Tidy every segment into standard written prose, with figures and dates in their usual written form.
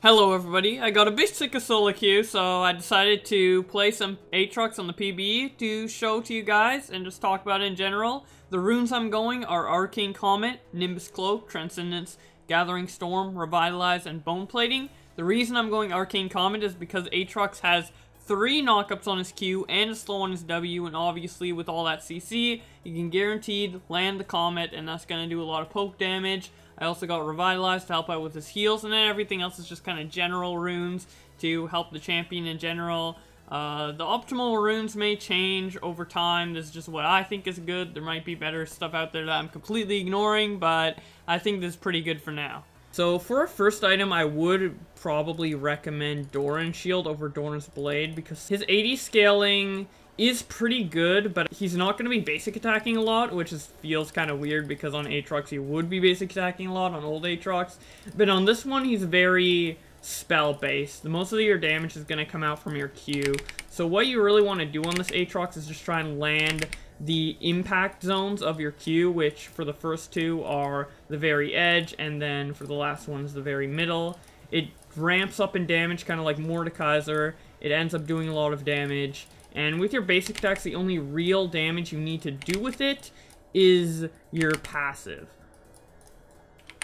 Hello everybody, I got a bit sick of solo queue, so I decided to play some Aatrox on the PBE to show to you guys and just talk about it in general. The runes I'm going are Arcane Comet, Nimbus Cloak, Transcendence, Gathering Storm, Revitalize, and Bone Plating. The reason I'm going Arcane Comet is because Aatrox has 3 knockups on his Q and a slow on his W, and obviously with all that CC, you can guaranteed land the Comet, and that's going to do a lot of poke damage. I also got Revitalize to help out with his heals, and then everything else is just kind of general runes to help the champion in general. The optimal runes may change over time. This is just what I think is good. There might be better stuff out there that I'm completely ignoring, but I think this is pretty good for now. So for our first item, I would probably recommend Doran's Shield over Doran's Blade, because his 80 scaling is pretty good, but he's not going to be basic attacking a lot, which feels kind of weird because on Aatrox he would be basic attacking a lot on old Aatrox. But on this one he's very spell based. Most of your damage is going to come out from your Q. So what you really want to do on this Aatrox is just try and land the impact zones of your Q, which for the first 2 are the very edge, and then for the last one is the very middle. It ramps up in damage kind of like Mordekaiser. It ends up doing a lot of damage. And with your basic attacks, the only real damage you need to do with it is your passive,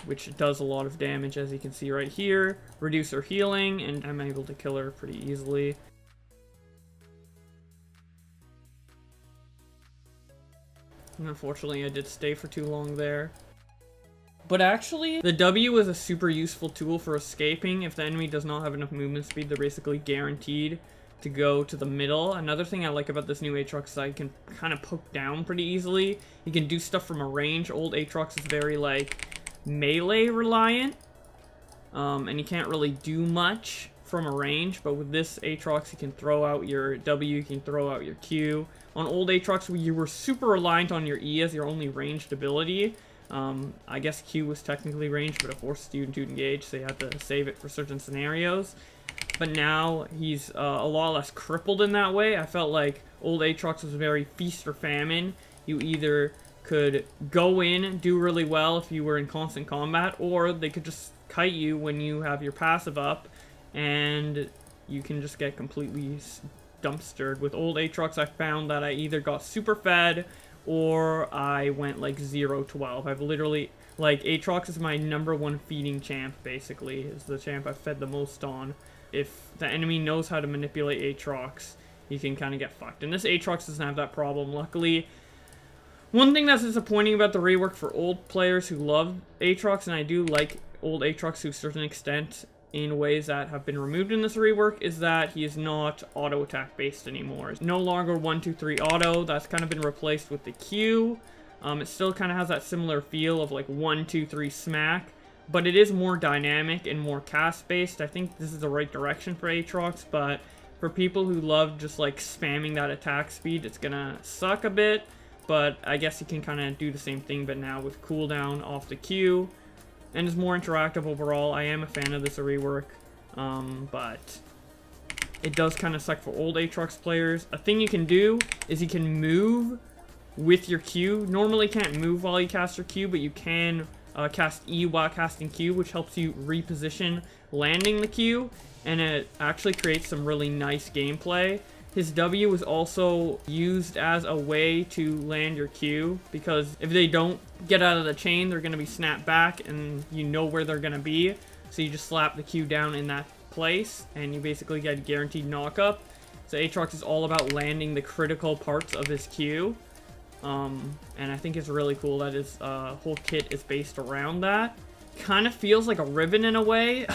which does a lot of damage, as you can see right here. Reduce her healing, and I'm able to kill her pretty easily. And unfortunately, I did stay for too long there. But actually, the W is a super useful tool for escaping. If the enemy does not have enough movement speed, they're basically guaranteed to go to the middle. Another thing I like about this new Aatrox is I can kind of poke down pretty easily. You can do stuff from a range. Old Aatrox is very, like, melee reliant. And you can't really do much from a range. But with this Aatrox, you can throw out your W, you can throw out your Q. On old Aatrox, you were super reliant on your E as your only ranged ability. I guess Q was technically ranged, but it forced you to engage, so you had to save it for certain scenarios. But now he's a lot less crippled in that way. I felt like old Aatrox was very feast or famine. You either could go in, do really well if you were in constant combat, or they could just kite you when you have your passive up, and you can just get completely dumpstered. With old Aatrox, I found that I either got super fed, or I went like 0-12. I've literally, like, Aatrox is my #1 feeding champ, basically. Is the champ I've fed the most on. If the enemy knows how to manipulate Aatrox, you can kind of get fucked. And this Aatrox doesn't have that problem, luckily. One thing that's disappointing about the rework for old players who love Aatrox, and I do like old Aatrox to a certain extent in ways that have been removed in this rework, is that he is not auto attack based anymore. It's no longer 1-2-3 auto. That's kind of been replaced with the Q. It still kind of has that similar feel of like 1-2-3 smack, but it is more dynamic and more cast-based. I think this is the right direction for Aatrox, but for people who love just like spamming that attack speed, it's gonna suck a bit, but I guess you can kind of do the same thing, but now with cooldown off the Q, and it's more interactive overall. I am a fan of this rework, but it does kind of suck for old Aatrox players. A thing you can do is you can move with your Q. Normally can't move while you cast your Q, but you can cast E while casting Q, which helps you reposition landing the Q, and it actually creates some really nice gameplay. His W is also used as a way to land your Q, because if they don't get out of the chain, they're going to be snapped back, and you know where they're going to be, so you just slap the Q down in that place, and you basically get a guaranteed knockup. So Aatrox is all about landing the critical parts of his Q. And I think it's really cool that his whole kit is based around that. Kind of feels like a Riven in a way.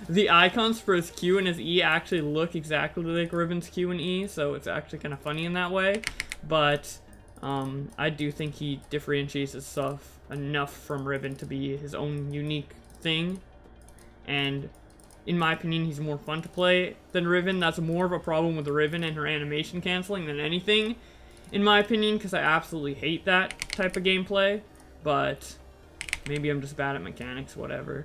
The icons for his Q and his E actually look exactly like Riven's Q and E, so it's actually kind of funny in that way. But I do think he differentiates his stuff enough from Riven to be his own unique thing. And in my opinion, he's more fun to play than Riven. That's more of a problem with Riven and her animation canceling than anything, in my opinion, because I absolutely hate that type of gameplay, but maybe I'm just bad at mechanics, whatever.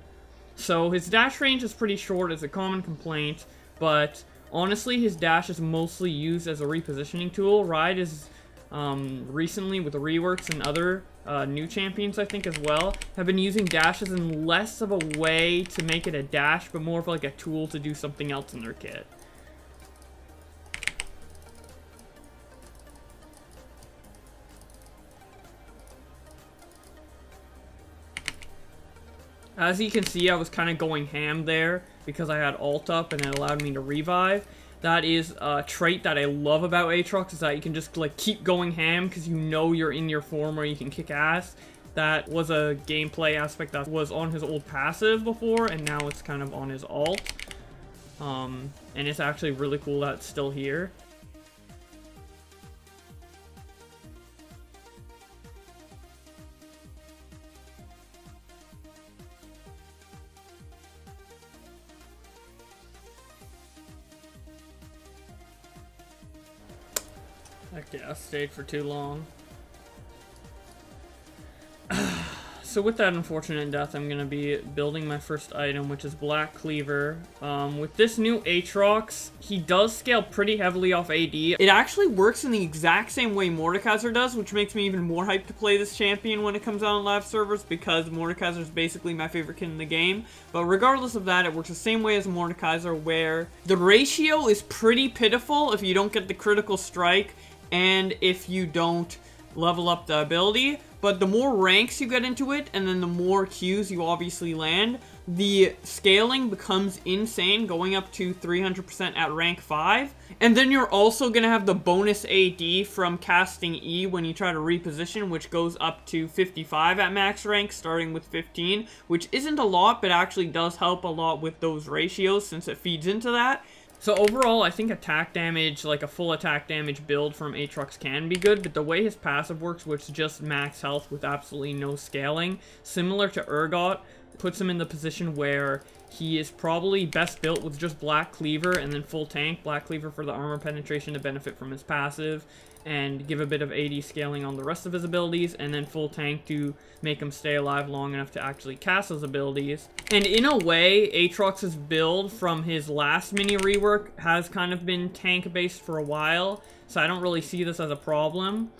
So his dash range is pretty short, it's a common complaint, but honestly his dash is mostly used as a repositioning tool. Ride is recently with the reworks and other new champions, I think, as well, have been using dashes in less of a way to make it a dash, but more of like a tool to do something else in their kit. As you can see, I was kind of going ham there because I had ult up and it allowed me to revive. That is a trait that I love about Aatrox, is that you can just like keep going ham because you know you're in your form where you can kick ass. That was a gameplay aspect that was on his old passive before, and now it's kind of on his ult. And it's actually really cool that it's still here. Okay, I stayed for too long. So with that unfortunate death, I'm going to be building my first item, which is Black Cleaver. With this new Aatrox, he does scale pretty heavily off AD. It actually works in the exact same way Mordekaiser does, which makes me even more hyped to play this champion when it comes out on live servers, because Mordekaiser is basically my favorite kit in the game. But regardless of that, it works the same way as Mordekaiser, where the ratio is pretty pitiful if you don't get the critical strike and if you don't level up the ability. But the more ranks you get into it, and then the more Qs you obviously land, the scaling becomes insane, going up to 300% at rank 5. And then you're also going to have the bonus AD from casting E when you try to reposition, which goes up to 55 at max rank, starting with 15, which isn't a lot, but actually does help a lot with those ratios since it feeds into that. So overall, I think attack damage, like a full attack damage build from Aatrox can be good, but the way his passive works, which is just max health with absolutely no scaling, similar to Urgot, puts him in the position where he is probably best built with just Black Cleaver and then full tank. Black Cleaver for the armor penetration to benefit from his passive and give a bit of AD scaling on the rest of his abilities, and then full tank to make him stay alive long enough to actually cast his abilities. And in a way, Aatrox's build from his last mini rework has kind of been tank-based for a while, so I don't really see this as a problem.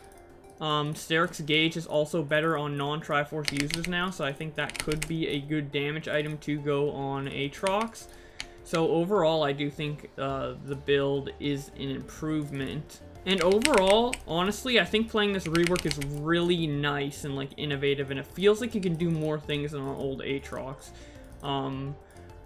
Steric's Gauge is also better on non-Triforce users now, so I think that could be a good damage item to go on Aatrox. So overall, I do think the build is an improvement. And overall, honestly, I think playing this rework is really nice and like innovative, and it feels like you can do more things than on old Aatrox.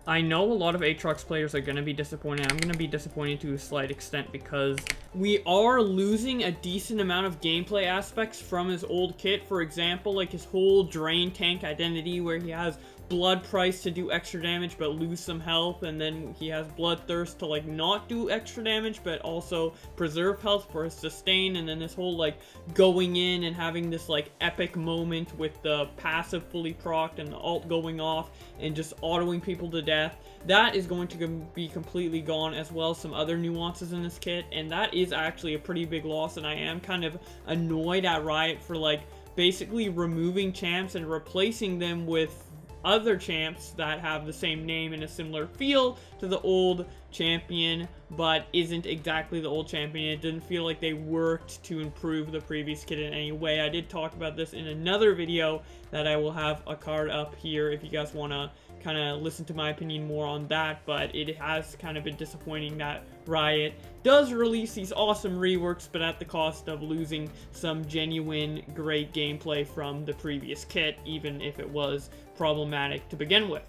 I know a lot of Aatrox players are going to be disappointed. I'm going to be disappointed to a slight extent because we are losing a decent amount of gameplay aspects from his old kit. For example, like his whole drain tank identity where he has blood price to do extra damage but lose some health, and then he has bloodthirst to like not do extra damage but also preserve health for his sustain, and then this whole like going in and having this like epic moment with the passive fully procced and the ult going off and just autoing people to death. That is going to be completely gone, as well as some other nuances in this kit, and that is actually a pretty big loss, and I am kind of annoyed at Riot for like basically removing champs and replacing them with other champs that have the same name and a similar feel to the old champion, but isn't exactly the old champion. It didn't feel like they worked to improve the previous kit in any way. I did talk about this in another video that I will have a card up here if you guys want to kind of listen to my opinion more on that, but it has kind of been disappointing that Riot does release these awesome reworks, but at the cost of losing some genuine great gameplay from the previous kit, even if it was problematic to begin with.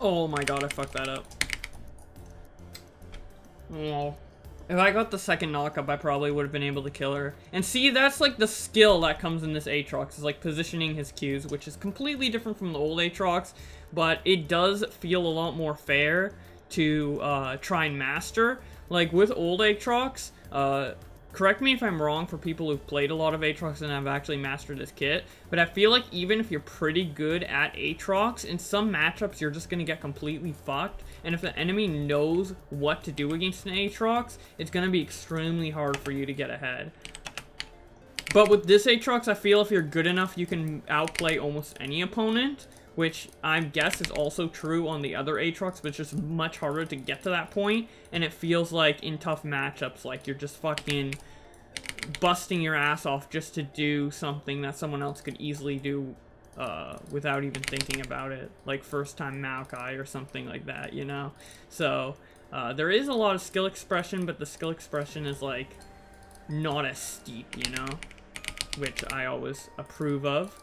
Oh my god, I fucked that up. Oh. If I got the second knockup, I probably would have been able to kill her. And see, that's like the skill that comes in this Aatrox, is like positioning his Qs, which is completely different from the old Aatrox, but it does feel a lot more fair to try and master. Like with old Aatrox, correct me if I'm wrong for people who've played a lot of Aatrox and have actually mastered this kit, but I feel like even if you're pretty good at Aatrox, in some matchups you're just going to get completely fucked, and if the enemy knows what to do against an Aatrox, it's going to be extremely hard for you to get ahead. But with this Aatrox, I feel if you're good enough, you can outplay almost any opponent, which I guess is also true on the other Aatrox, but it's just much harder to get to that point, and it feels like in tough matchups, like you're just fucking busting your ass off just to do something that someone else could easily do without even thinking about it, like first time Maokai or something like that, you know? So, there is a lot of skill expression, but the skill expression is, like, not as steep, you know? Which I always approve of.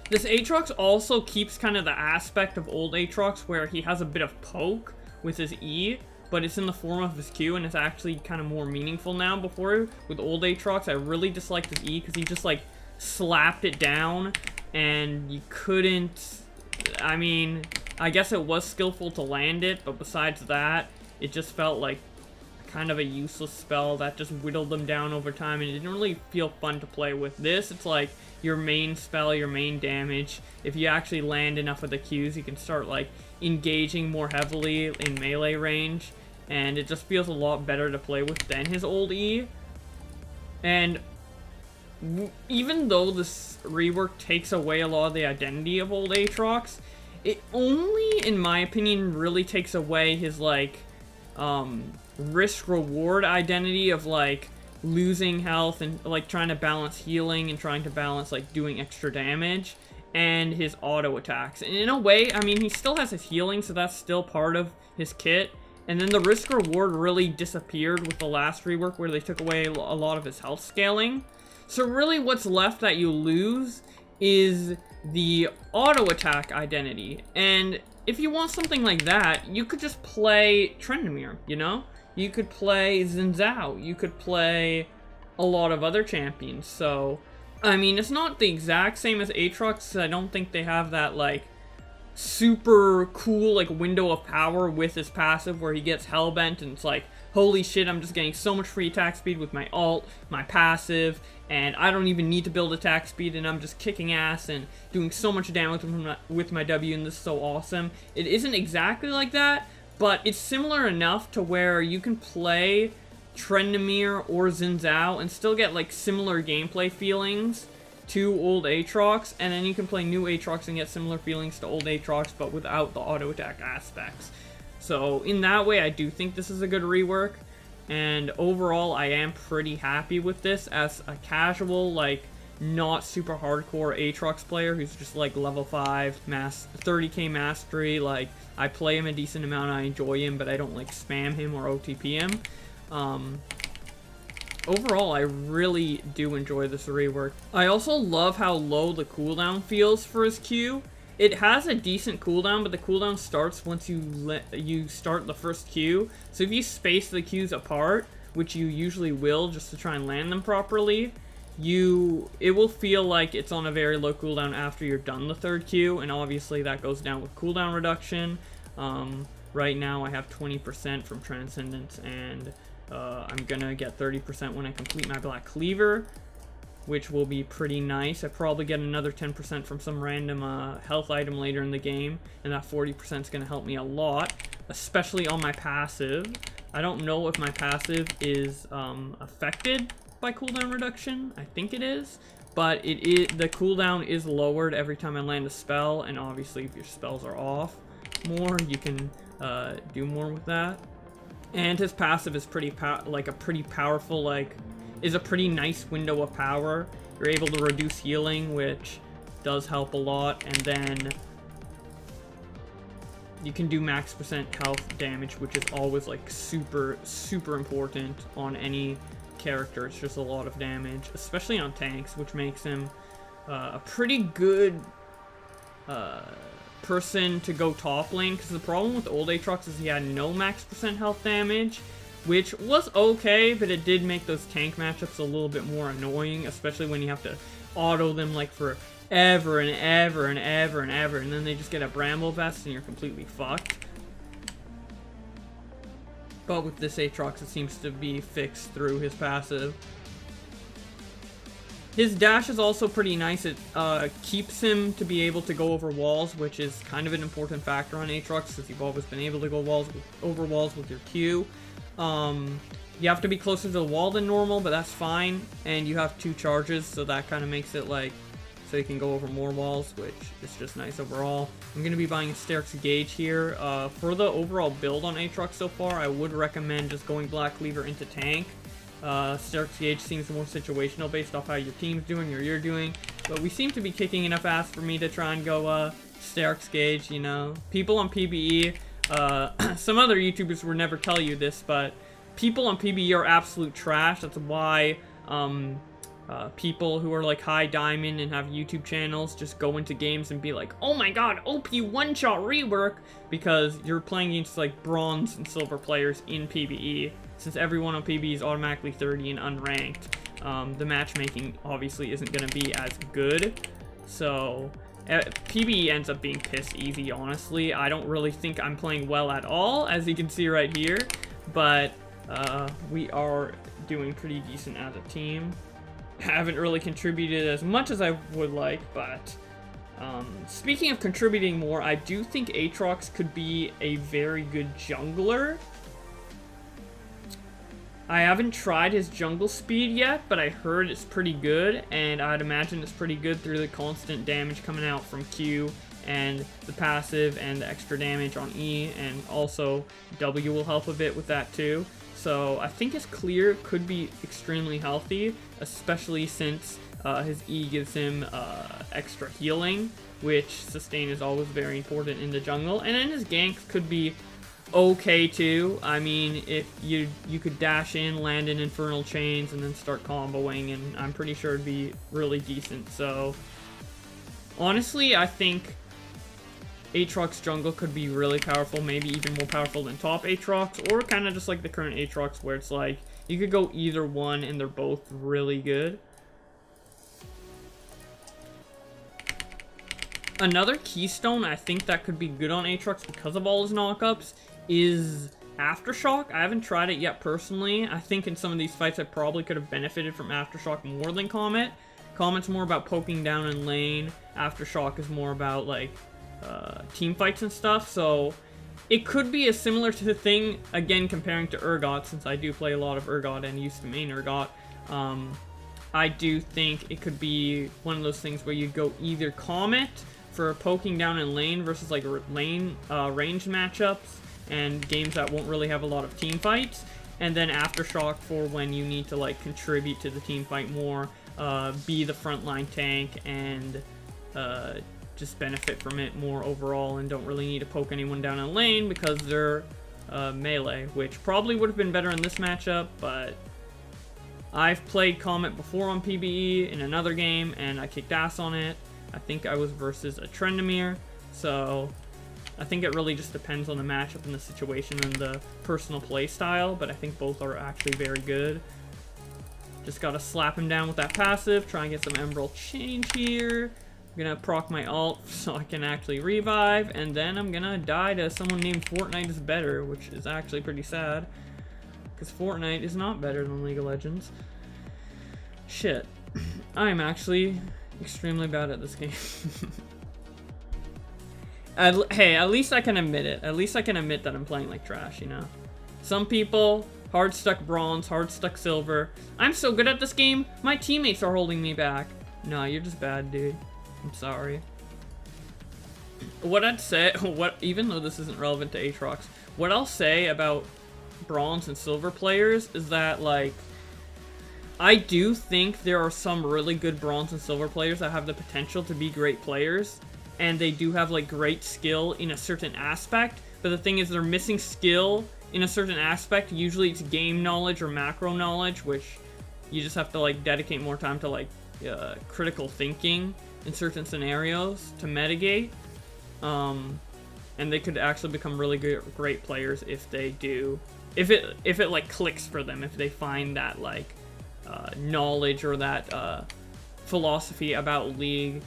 This Aatrox also keeps kind of the aspect of old Aatrox where he has a bit of poke with his E, but it's in the form of his Q, and it's actually kind of more meaningful now. Before, with old Aatrox, I really disliked his E because he just, like, slapped it down, and you couldn't... I mean, I guess it was skillful to land it, but besides that, it just felt like kind of a useless spell that just whittled them down over time, and it didn't really feel fun to play with. This, it's like your main spell, your main damage. If you actually land enough of the Qs, you can start like engaging more heavily in melee range, and it just feels a lot better to play with than his old E. And even though this rework takes away a lot of the identity of old Aatrox, it only, in my opinion, really takes away his like risk-reward identity of like losing health and like trying to balance healing and trying to balance like doing extra damage, and his auto attacks. And in a way, I mean, he still has his healing, so that's still part of his kit. And then the risk-reward really disappeared with the last rework where they took away a lot of his health scaling. So really what's left that you lose is the auto attack identity. And if you want something like that, you could just play Trendemir, you know? You could play Xin Zhao. You could play a lot of other champions. So, I mean, it's not the exact same as Aatrox. I don't think they have that, like, super cool, like, window of power with his passive where he gets Hellbent and it's like, holy shit, I'm just getting so much free attack speed with my ult, my passive, and I don't even need to build attack speed, and I'm just kicking ass and doing so much damage with my W, and this is so awesome. It isn't exactly like that, but it's similar enough to where you can play Trendemir or Xin Zhao and still get like similar gameplay feelings to old Aatrox, and then you can play new Aatrox and get similar feelings to old Aatrox, but without the auto attack aspects. So in that way, I do think this is a good rework, and overall, I am pretty happy with this as a casual, like, not super hardcore Aatrox player who's just like level 5, 30k mastery. Like, I play him a decent amount, I enjoy him, but I don't like spam him or OTP him. Overall, I really do enjoy this rework. I also love how low the cooldown feels for his Q. It has a decent cooldown, but the cooldown starts once you start the first Q. So if you space the Qs apart, which you usually will just to try and land them properly, it will feel like it's on a very low cooldown after you're done the third Q, and obviously that goes down with cooldown reduction. Right now I have 20% from Transcendence, and I'm gonna get 30% when I complete my Black Cleaver, which will be pretty nice. I probably get another 10% from some random health item later in the game, and that 40% is gonna help me a lot, especially on my passive. I don't know if my passive is affected by cooldown reduction. I think it is, but the cooldown is lowered every time I land a spell, and obviously if your spells are off more, you can do more with that. And his passive is pretty powerful, is a pretty nice window of power. You're able to reduce healing, which does help a lot, and then you can do max % health damage, which is always like super important on any character. It's just a lot of damage, especially on tanks, which makes him a pretty good person to go top lane, because the problem with old Aatrox is he had no max % health damage, which was okay, but it did make those tank matchups a little bit more annoying, especially when you have to auto them like for ever and ever and ever and ever, and then they just get a Bramble Vest and you're completely fucked. But with this Aatrox, it seems to be fixed through his passive. His dash is also pretty nice. It keeps him to be able to go over walls, which is kind of an important factor on Aatrox, because you've always been able to go over walls with your Q. You have to be closer to the wall than normal, but that's fine. And you have 2 charges, so that kind of makes it like, so you can go over more walls, which is just nice overall. I'm going to be buying a Aatrox Gauge here. For the overall build on Aatrox so far, I would recommend just going Black Cleaver into tank. Aatrox Gauge seems more situational based off how your team's doing or you're doing. But we seem to be kicking enough ass for me to try and go Aatrox Gauge, you know. People on PBE, some other YouTubers would never tell you this, but people on PBE are absolute trash. That's why people who are like high diamond and have YouTube channels just go into games and be like, oh my god, OP one-shot rework, because you're playing against like bronze and silver players in PBE. Since everyone on PBE is automatically 30 and unranked, the matchmaking obviously isn't going to be as good. So PBE ends up being piss easy, honestly. I don't really think I'm playing well at all, as you can see right here, but we are doing pretty decent as a team. Haven't really contributed as much as I would like, but speaking of contributing more, I do think Aatrox could be a very good jungler. I haven't tried his jungle speed yet, but I heard it's pretty good, and I'd imagine it's pretty good through the constant damage coming out from Q and the passive and the extra damage on E, and also W will help a bit with that too. So I think his clear could be extremely healthy, especially since his E gives him extra healing, which sustain is always very important in the jungle. And then his ganks could be okay too. I mean, if you could dash in, land in infernal chains, and then start comboing, and I'm pretty sure it'd be really decent. So honestly, I think Aatrox jungle could be really powerful, maybe even more powerful than top Aatrox, or kind of just like the current Aatrox, where it's like you could go either one and they're both really good. Another Keystone I think that could be good on Aatrox because of all his knockups is Aftershock. I haven't tried it yet personally. I think in some of these fights I probably could have benefited from Aftershock more than Comet. Comet's more about poking down in lane. Aftershock is more about like team fights and stuff, so it could be a similar to the thing, again comparing to Urgot, since I do play a lot of Urgot and used to main Urgot. I do think it could be one of those things where you go either Comet for poking down in lane versus like lane ranged matchups and games that won't really have a lot of team fights, and then Aftershock for when you need to like contribute to the team fight more, be the frontline tank, and just benefit from it more overall, and don't really need to poke anyone down in lane because they're melee, which probably would have been better in this matchup. But I've played Comet before on PBE in another game, and I kicked ass on it. I think I was versus a Trendemir, so I think it really just depends on the matchup and the situation and the personal play style, but I think both are actually very good. Just gotta slap him down with that passive, try and get some Emerald Change here. I'm gonna proc my ult so I can actually revive, and then I'm gonna die to someone named Fortnite is better, which is actually pretty sad, because Fortnite is not better than League of Legends. Shit. I'm actually extremely bad at this game. Hey, at least I can admit it. At least I can admit that I'm playing like trash, you know? Some people, hard stuck bronze, hard stuck silver. I'm so good at this game, my teammates are holding me back. No, you're just bad, dude. I'm sorry. What I'd say, even though this isn't relevant to Aatrox, what I'll say about bronze and silver players is that, like, I do think there are some really good bronze and silver players that have the potential to be great players, and they do have, like, great skill in a certain aspect, but the thing is they're missing skill in a certain aspect. Usually it's game knowledge or macro knowledge, which you just have to, like, dedicate more time to, like, critical thinking in certain scenarios to mitigate, and they could actually become really great players if they do, if it like clicks for them, if they find that like knowledge or that philosophy about League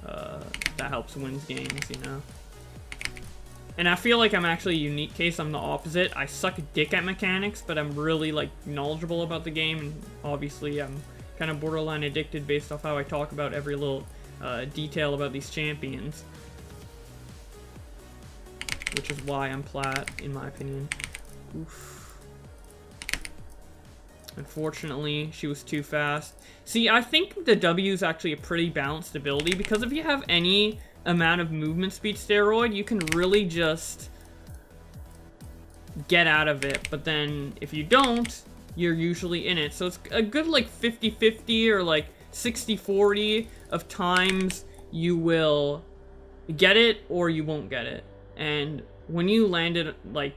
that helps wins games, you know. And I feel like I'm actually a unique case. I'm the opposite. I suck dick at mechanics, but I'm really like knowledgeable about the game, and obviously I'm kind of borderline addicted based off how I talk about every little detail about these champions. Which is why I'm plat, in my opinion. Oof. Unfortunately, she was too fast. See, I think the W is actually a pretty balanced ability, because if you have any amount of movement speed steroid, you can really just get out of it. But then, if you don't, you're usually in it. So it's a good, like, 50-50 or, like, 60-40 of times you will get it or you won't get it. And when you land it, like,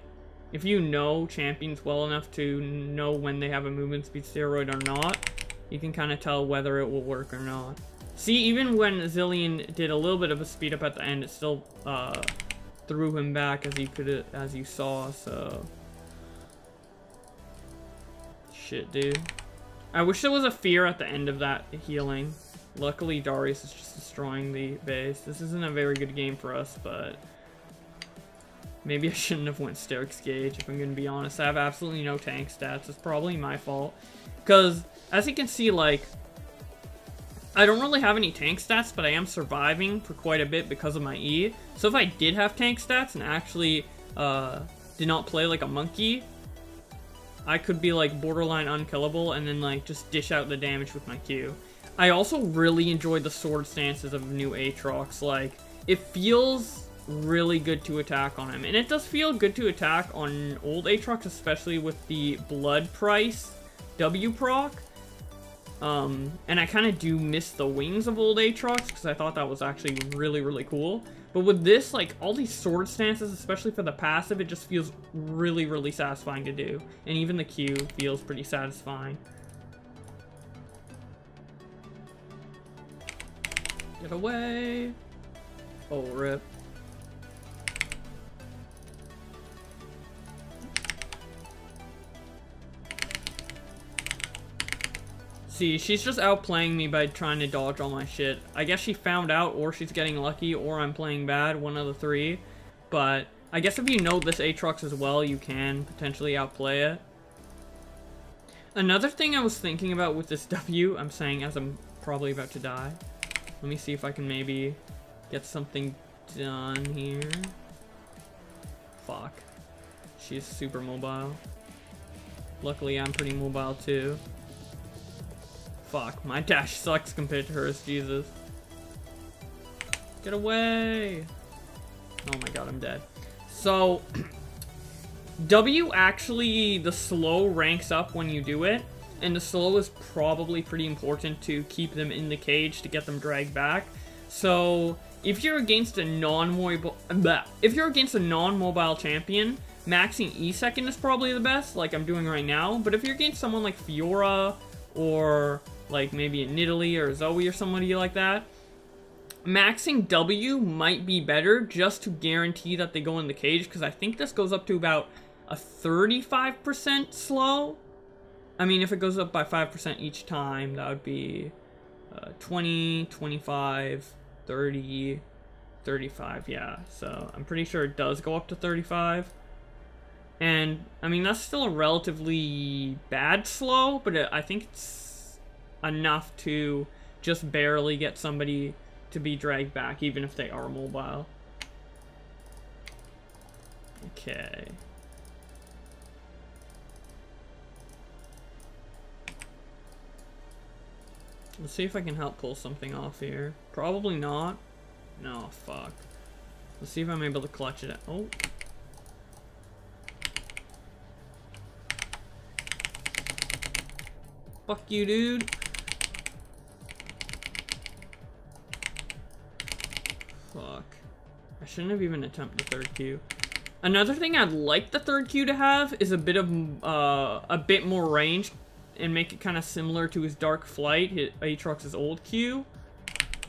if you know champions well enough to know when they have a movement speed steroid or not, you can kind of tell whether it will work or not. See, even when Zillion did a little bit of a speed up at the end, it still threw him back as you saw, so... Shit, dude. I wish there was a fear at the end of that healing. Luckily, Darius is just destroying the base. This isn't a very good game for us, but... Maybe I shouldn't have went Sterix Gauge, if I'm going to be honest. I have absolutely no tank stats. It's probably my fault. Because, as you can see, like, I don't really have any tank stats, but I am surviving for quite a bit because of my E. So if I did have tank stats and actually did not play like a monkey, I could be, like, borderline unkillable and then, like, just dish out the damage with my Q. I also really enjoyed the sword stances of new Aatrox. Like, it feels really good to attack on him, and it does feel good to attack on old Aatrox, especially with the blood price W proc. And I kind of do miss the wings of old Aatrox because I thought that was actually really cool. But with this, like, all these sword stances, especially for the passive, it just feels really satisfying to do, and even the Q feels pretty satisfying. Get away! Oh, rip. See, she's just outplaying me by trying to dodge all my shit. I guess she found out, or she's getting lucky, or I'm playing bad, one of the three. But I guess if you know this Aatrox as well, you can potentially outplay it. Another thing I was thinking about with this W, I'm saying as I'm probably about to die. Let me see if I can maybe get something done here. Fuck. She's super mobile. Luckily, I'm pretty mobile too. Fuck, my dash sucks compared to hers, Jesus. Get away! Oh my god, I'm dead. So, W actually, the slow ranks up when you do it, and the slow is probably pretty important to keep them in the cage to get them dragged back. So, if you're against a non-mobile champion, maxing E-second is probably the best, like I'm doing right now. But if you're against someone like Fiora, or like maybe a Nidalee or Zoe or somebody like that, maxing W might be better just to guarantee that they go in the cage, because I think this goes up to about a 35% slow. I mean, if it goes up by 5% each time, that would be 20, 25, 30, 35, yeah. So I'm pretty sure it does go up to 35. And, I mean, that's still a relatively bad slow, but I think it's enough to just barely get somebody to be dragged back, even if they are mobile. Okay. Let's see if I can help pull something off here. Probably not. No, fuck. Let's see if I'm able to clutch it. Oh. Fuck you, dude. Fuck. I shouldn't have even attempted the third Q. Another thing I'd like the third Q to have is a bit more range and make it kind of similar to his Dark Flight, Aatrox's old Q.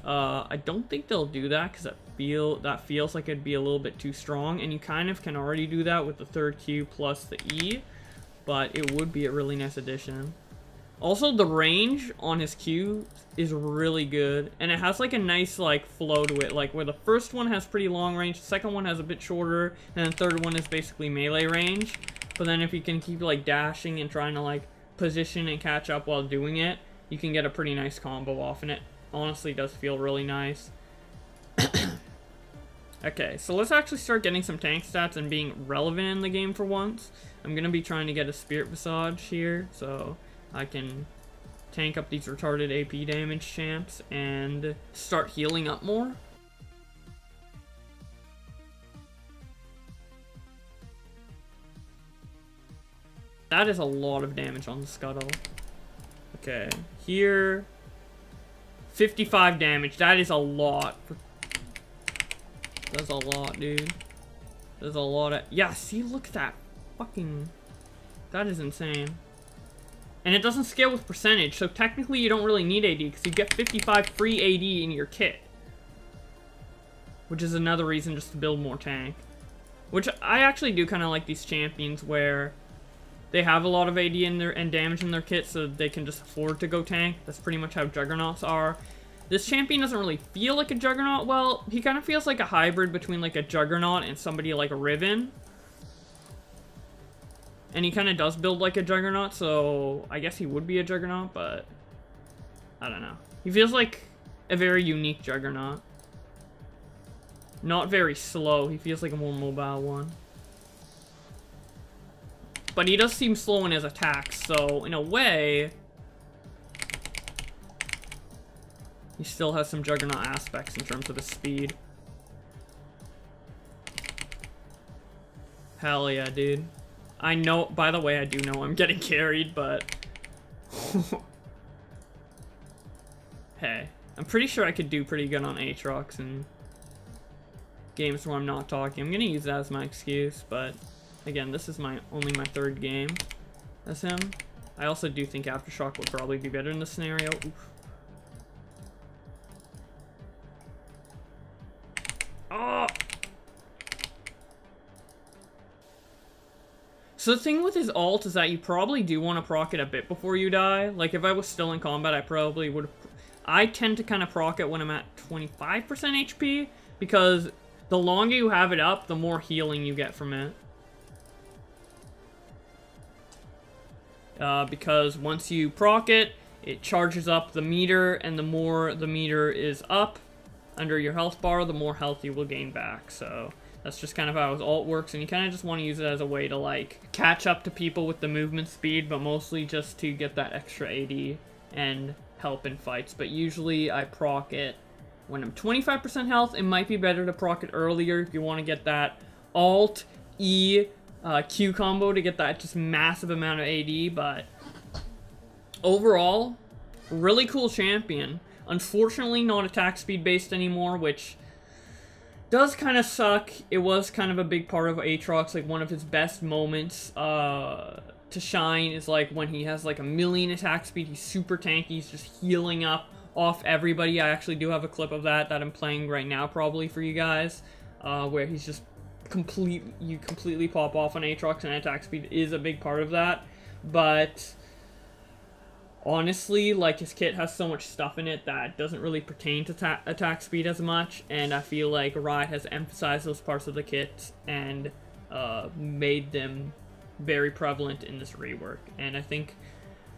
I don't think they'll do that because that feels like it'd be a little bit too strong, and you kind of can already do that with the third Q plus the E, but it would be a really nice addition. Also, the range on his Q is really good, and it has like a nice like flow to it, like where the first one has pretty long range, the second one has a bit shorter, and the third one is basically melee range. But then if you can keep like dashing and trying to like position and catch up while doing it, you can get a pretty nice combo off, and it honestly does feel really nice. Okay, so let's actually start getting some tank stats and being relevant in the game for once. I'm going to be trying to get a Spirit Visage here, so I can tank up these retarded AP damage champs and start healing up more. That is a lot of damage on the Scuttle. Okay, here, 55 damage. That is a lot. That's a lot, dude. There's a lot of... Yeah, see, look at that. Fucking... That is insane. And it doesn't scale with percentage, so technically you don't really need AD, because you get 55 free AD in your kit. Which is another reason just to build more tank. Which I actually do kind of like these champions where they have a lot of AD in their, and damage in their kit, so they can just afford to go tank. That's pretty much how Juggernauts are. This champion doesn't really feel like a Juggernaut. Well, he kind of feels like a hybrid between like a Juggernaut and somebody like a Riven. And he kind of does build like a Juggernaut, so I guess he would be a Juggernaut, but I don't know. He feels like a very unique Juggernaut. Not very slow. He feels like a more mobile one. But he does seem slow in his attacks, so in a way, he still has some Juggernaut aspects in terms of his speed. Hell yeah, dude. I know, by the way, I do know I'm getting carried, but... Hey, I'm pretty sure I could do pretty good on Aatrox in games where I'm not talking. I'm gonna use that as my excuse, but again, this is only my third game as him. I also do think Aftershock would probably be better in this scenario. Oof. Oh! So the thing with his ult is that you probably do want to proc it a bit before you die. Like, if I was still in combat, I probably would have... I tend to kind of proc it when I'm at 25% HP, because the longer you have it up, the more healing you get from it. Because once you proc it, it charges up the meter, and the more the meter is up under your health bar, the more health you will gain back. So that's just kind of how his ult works, and you kind of just want to use it as a way to, like, catch up to people with the movement speed, but mostly just to get that extra AD and help in fights. But usually I proc it when I'm 25% health. It might be better to proc it earlier if you want to get that Alt-E Q combo to get that just massive amount of AD, but overall, really cool champion. Unfortunately, not attack speed based anymore, which does kind of suck. It was kind of a big part of Aatrox. Like, one of his best moments to shine is like when he has like 1,000,000 attack speed. He's super tanky. He's just healing up off everybody. I actually do have a clip of that I'm playing right now probably for you guys, where he's just you completely pop off on Aatrox, and attack speed is a big part of that. But honestly, like, his kit has so much stuff in it that doesn't really pertain to attack speed as much, and I feel like Riot has emphasized those parts of the kit and made them very prevalent in this rework. And I think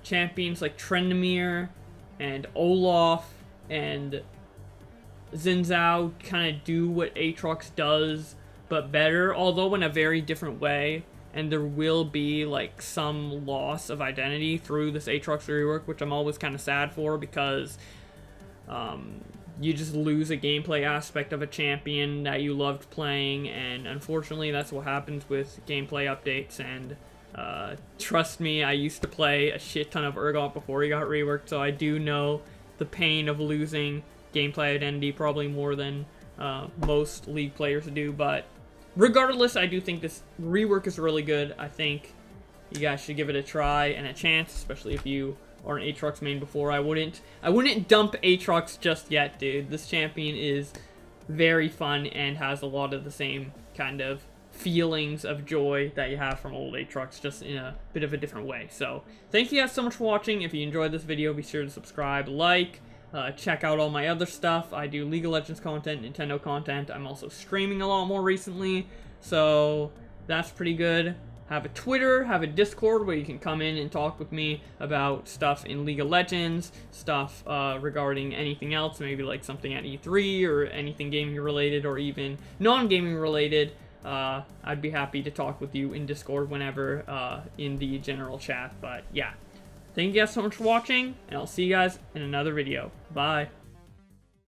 champions like Trendemir and Olaf and Xin Zhao kind of do what Aatrox does, but better, although in a very different way. And there will be, like, some loss of identity through this Aatrox rework, which I'm always kind of sad for, because you just lose a gameplay aspect of a champion that you loved playing, and unfortunately that's what happens with gameplay updates. And trust me, I used to play a shit ton of Urgot before he got reworked, so I do know the pain of losing gameplay identity probably more than most League players do. But regardless, I do think this rework is really good. I think you guys should give it a try and a chance, especially if you are an Aatrox main before. I wouldn't dump Aatrox just yet, dude. This champion is very fun and has a lot of the same kind of feelings of joy that you have from old Aatrox, just in a bit of a different way. So thank you guys so much for watching. If you enjoyed this video, be sure to subscribe, like, check out all my other stuff. I do League of Legends content, Nintendo content. I'm also streaming a lot more recently, so that's pretty good. have a Twitter, have a Discord where you can come in and talk with me about stuff in League of Legends, stuff regarding anything else, maybe like something at E3 or anything gaming related or even non-gaming related. I'd be happy to talk with you in Discord whenever in the general chat. But yeah, thank you guys so much for watching, and I'll see you guys in another video. Bye.